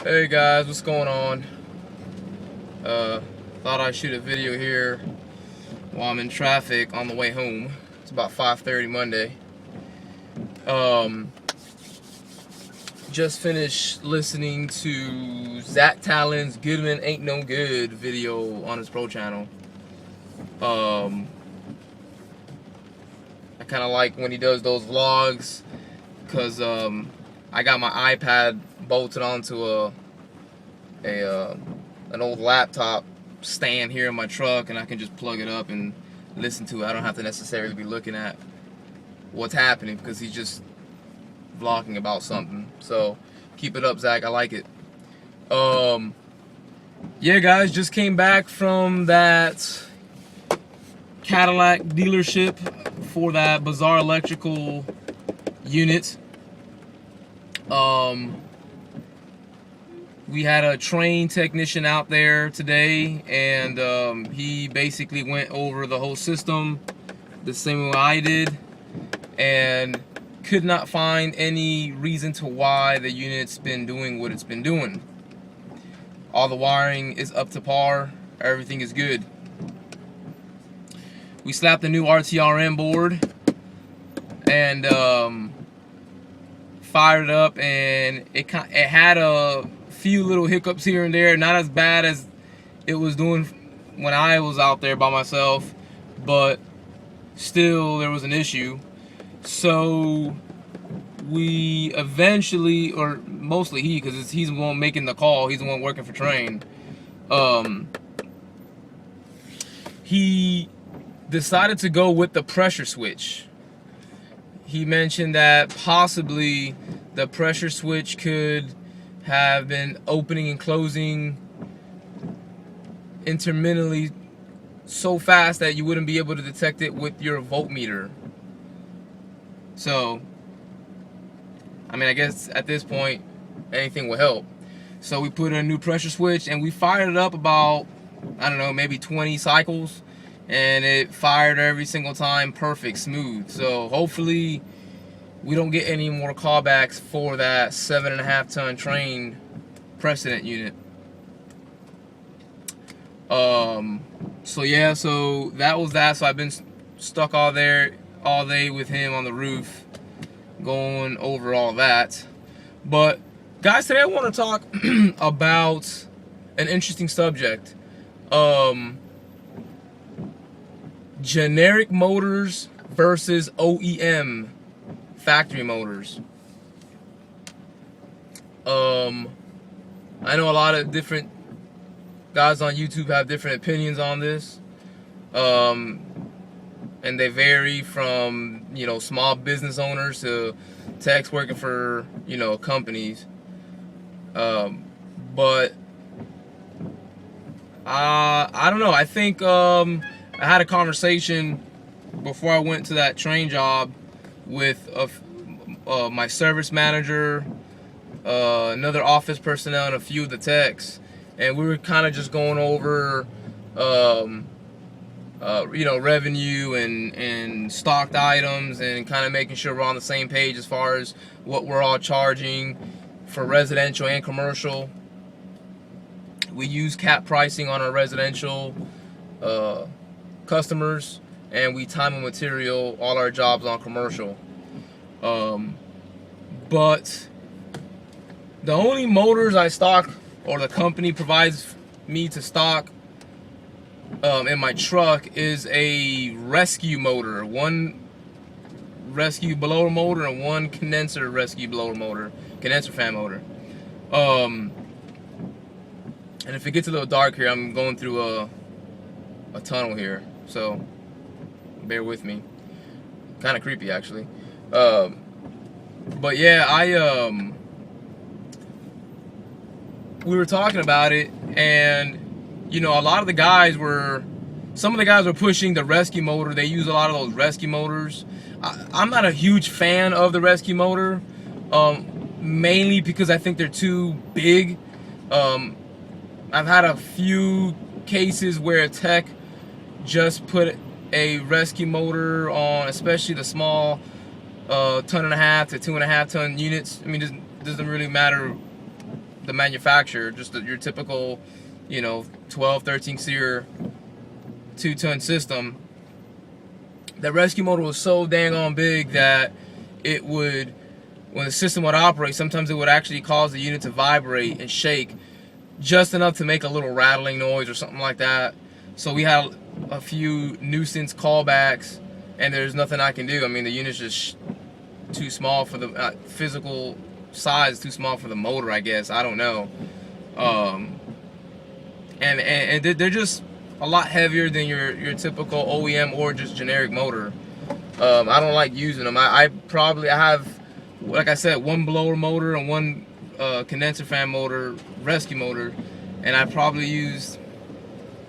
Hey guys, what's going on? Thought I'd shoot a video here while I'm in traffic on the way home. It's about 5:30 Monday. Um, just finished listening to Zach Talon's "Goodman Ain't No Good" video on his pro channel. I kind of like when he does those vlogs because I got my iPad bolted onto an old laptop stand here in my truck, and I can just plug it up and listen to it. I don't have to necessarily be looking at what's happening because he's just vlogging about something. So keep it up, Zach. I like it. Yeah, guys, just came back from that Cadillac dealership for that Bizarre Electrical unit. We had a train technician out there today, and he basically went over the whole system the same way I did, and could not find any reason to why the unit's been doing what it's been doing. All the wiring is up to par. Everything is good. We slapped a new RTRM board and fired it up, and it had a few little hiccups here and there. Not as bad as it was doing when I was out there by myself, but still there was an issue. So we eventually, or mostly he, because he's the one making the call, he's the one working for Train, he decided to go with the pressure switch. He mentioned that possibly the pressure switch could have been opening and closing intermittently so fast that you wouldn't be able to detect it with your voltmeter. So, I mean, I guess at this point, anything will help. So we put in a new pressure switch, and we fired it up about, I don't know, maybe 20 cycles, and it fired every single time perfect, smooth. So hopefully we don't get any more callbacks for that 7.5 ton train precedent unit. So yeah, so that was that. So I've been stuck all day with him on the roof, going over all that. But guys, today I want to talk about an interesting subject. Generic motors versus OEM factory motors. I know a lot of different guys on YouTube have different opinions on this, and they vary from, you know, small business owners to techs working for, you know, companies. But I don't know. I think I had a conversation before I went to that train job with my service manager, another office personnel, and a few of the techs, and we were kind of just going over you know, revenue and stocked items, and kind of making sure we're on the same page as far as what we're all charging for residential and commercial. We use cap pricing on our residential customers, and we time and material all our jobs on commercial. But the only motors I stock, or the company provides me to stock in my truck, is a rescue motor. One rescue blower motor and one condenser rescue blower motor, condenser fan motor. And if it gets a little dark here, I'm going through a tunnel here, so bear with me. Kind of creepy, actually. But yeah, we were talking about it, and you know, a lot of the guys were, some of the guys were pushing the rescue motor. They use a lot of those rescue motors. I'm not a huge fan of the rescue motor, mainly because I think they're too big. I've had a few cases where a tech just put a rescue motor on, especially the small 1.5 to 2.5 ton units. I mean, it doesn't really matter the manufacturer, just your typical, 12, 13 seer 2-ton system, the rescue motor was so dang on big that it would, when the system would operate, sometimes it would actually cause the unit to vibrate and shake just enough to make a little rattling noise or something like that. So we had a few nuisance callbacks, and there's nothing I can do. I mean, the unit's just too small for the physical size, too small for the motor, I guess. I don't know. And they're just a lot heavier than your typical OEM or just generic motor. I don't like using them. I have, like I said, one blower motor and one condenser fan motor, rescue motor, and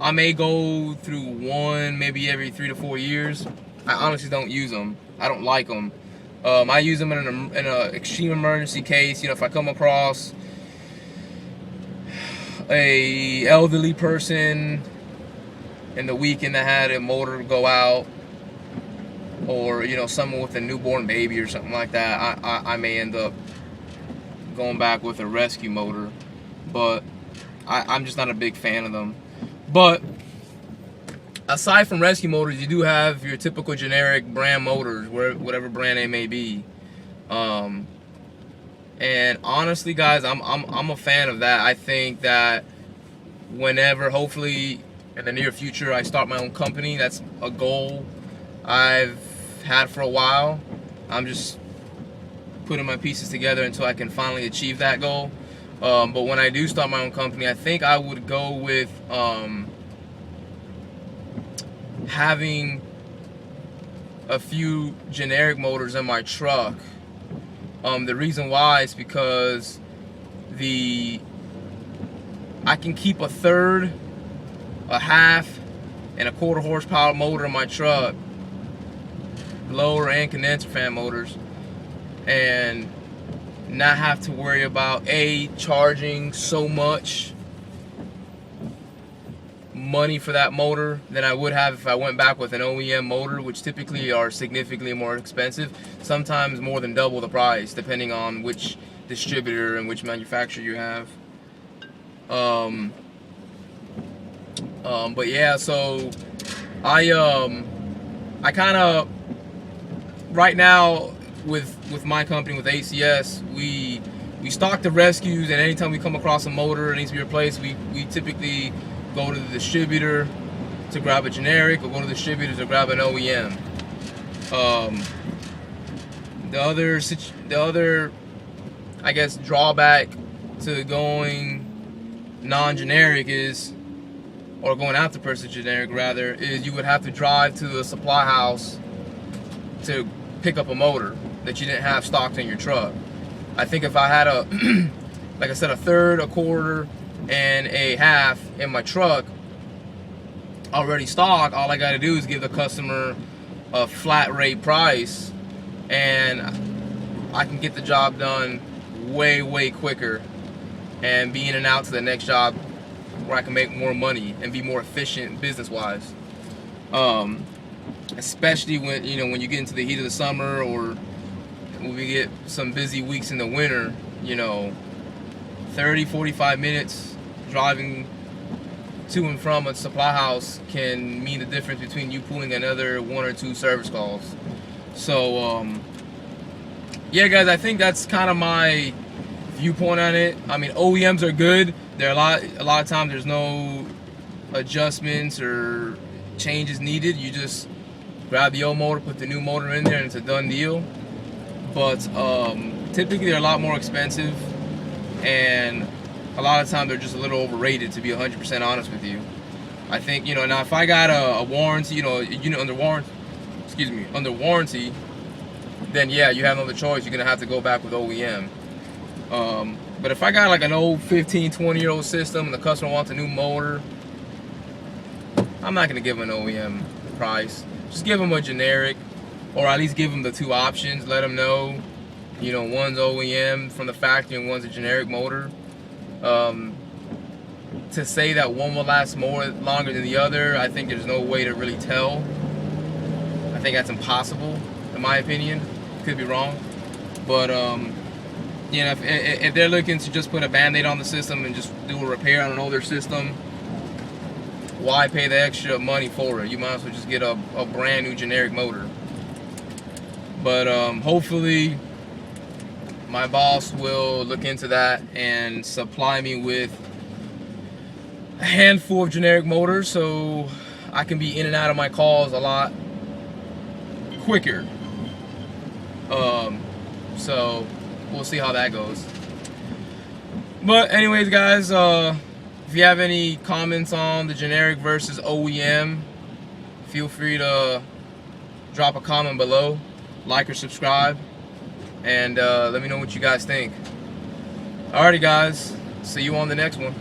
I may go through one maybe every 3 to 4 years. I honestly don't use them. I don't like them. I use them in an extreme emergency case. If I come across a elderly person in the weekend that had a motor go out, or someone with a newborn baby or something like that, I may end up going back with a rescue motor. But I'm just not a big fan of them. But aside from rescue motors, you do have your typical generic brand motors, whatever brand they may be. And honestly, guys, I'm a fan of that. I think that whenever, hopefully in the near future, I start my own company, that's a goal I've had for a while. I'm just putting my pieces together until I can finally achieve that goal. But when I do start my own company, I think I would go with having a few generic motors in my truck. The reason why is because I can keep a third, a half, and a quarter horsepower motor in my truck, blower and condenser fan motors, and not have to worry about charging so much money for that motor than I would have if I went back with an OEM motor, which typically are significantly more expensive, sometimes more than double the price, depending on which distributor and which manufacturer you have. But yeah, so I kind of, right now with my company, with ACS, we stock the rescues, and anytime we come across a motor that needs to be replaced, we typically go to the distributor to grab a generic, or go to the distributor to grab an OEM. The other I guess drawback to going non-generic is, or going after purchase generic rather, is you would have to drive to the supply house to pick up a motor that you didn't have stocked in your truck. I think if I had like I said, a third, a quarter, and a half in my truck already stocked, all I got to do is give the customer a flat rate price, and I can get the job done way quicker and be in and out to the next job where I can make more money and be more efficient business wise. Especially when when you get into the heat of the summer, or when we get some busy weeks in the winter, 30-45 minutes driving to and from a supply house can mean the difference between you pulling another 1 or 2 service calls. So yeah, guys, I think that's kind of my viewpoint on it. I mean, OEMs are good. There are a lot of times there's no adjustments or changes needed. You just grab the old motor, put the new motor in there, and it's a done deal. But typically they're a lot more expensive, and a lot of times they're just a little overrated, to be 100% honest with you. I think, now if I got a warranty, a unit under warranty, then yeah, you have no other choice. You're gonna have to go back with OEM. But if I got like an old 15-20-year-old system and the customer wants a new motor, I'm not gonna give them an OEM price. Just give them a generic, or at least give them the 2 options. Let them know, one's OEM from the factory and one's a generic motor. To say that one will last longer than the other, I think there's no way to really tell. I think that's impossible, in my opinion. Could be wrong, but You know, if they're looking to just put a band-aid on the system and just do a repair on an older system, why pay the extra money for it? You might as well just get a brand new generic motor. But hopefully my boss will look into that and supply me with a handful of generic motors so I can be in and out of my calls a lot quicker. So we'll see how that goes. But anyways, guys, if you have any comments on the generic versus OEM, feel free to drop a comment below, like or subscribe, and let me know what you guys think. Alrighty guys, see you on the next one.